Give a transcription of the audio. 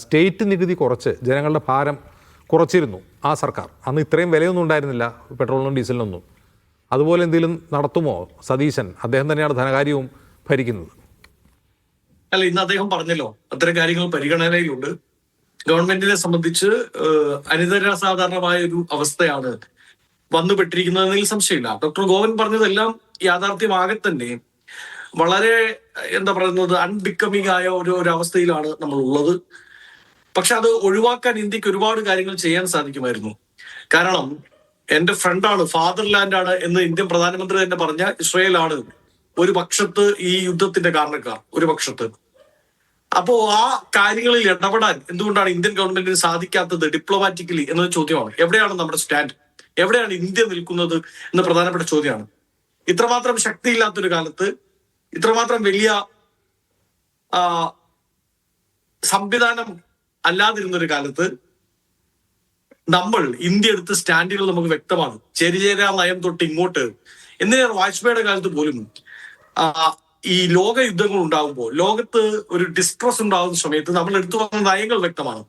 State നികുതി കുറച്ച് ജനങ്ങളുടെ ഭാരം കുറച്ചിരുന്നു ആ സർക്കാർ. അന്ന് ഇത്രയും വിലയൊന്നും ഉണ്ടായിരുന്നില്ല പെട്രോളിനും ഡീസലിനൊന്നും. അതുപോലെ എന്തെങ്കിലും നടത്തുമോ സതീശൻ? അദ്ദേഹം തന്നെയാണ് ധനകാര്യവും ഭരിക്കുന്നത്. അല്ല, ഇന്ന് അദ്ദേഹം പറഞ്ഞല്ലോ അത്തരം കാര്യങ്ങൾ പരിഗണനയിലുണ്ട്. ഗവൺമെന്റിനെ സംബന്ധിച്ച് അനിതരസാധാരണമായ ഒരു അവസ്ഥയാണ് വന്നുപെട്ടിരിക്കുന്നതെന്നതിൽ സംശയമില്ല. ഡോക്ടർ ഗോവൻ പറഞ്ഞതെല്ലാം യാഥാർത്ഥ്യമാകെ തന്നെ വളരെ എന്താ പറയുന്നത് അൺബിക്കമിങ് ആയ ഒരു അവസ്ഥയിലാണ് നമ്മൾ ഉള്ളത്. പക്ഷെ അത് ഒഴിവാക്കാൻ ഇന്ത്യക്ക് ഒരുപാട് കാര്യങ്ങൾ ചെയ്യാൻ സാധിക്കുമായിരുന്നു. കാരണം എന്റെ ഫ്രണ്ടാണ്, ഫാദർലാൻഡ് ആണ് എന്ന് ഇന്ത്യൻ പ്രധാനമന്ത്രി തന്നെ പറഞ്ഞ ഇസ്രയേലാണ് ഒരു പക്ഷത്ത് ഈ യുദ്ധത്തിന്റെ കാരണക്കാർ, ഒരു പക്ഷത്ത്. അപ്പോ ആ കാര്യങ്ങളിൽ ഇടപെടാൻ എന്തുകൊണ്ടാണ് ഇന്ത്യൻ ഗവൺമെന്റിന് സാധിക്കാത്തത് ഡിപ്ലോമാറ്റിക്കലി എന്നൊരു ചോദ്യമാണ്. എവിടെയാണ് നമ്മുടെ സ്റ്റാൻഡ്, എവിടെയാണ് ഇന്ത്യ നിൽക്കുന്നത് എന്ന പ്രധാനപ്പെട്ട ചോദ്യമാണ്. ഇത്രമാത്രം ശക്തിയില്ലാത്തൊരു കാലത്ത്, ഇത്രമാത്രം വലിയ സംവിധാനം അല്ലാതിരുന്നൊരു കാലത്ത് നമ്മൾ ഇന്ത്യ എടുത്ത സ്റ്റാൻഡുകൾ നമുക്ക് വ്യക്തമാണ്. ചേരിചേരാ നയം തൊട്ട് ഇങ്ങോട്ട് എന്തിനാണ് വാജ്പേയിയുടെ കാലത്ത് പോലും ഈ ലോക യുദ്ധങ്ങൾ ഉണ്ടാകുമ്പോൾ, ലോകത്ത് ഒരു ഡിസ്ട്രസ് ഉണ്ടാകുന്ന സമയത്ത് നമ്മൾ എടുത്തു വന്ന നയങ്ങൾ വ്യക്തമാണ്.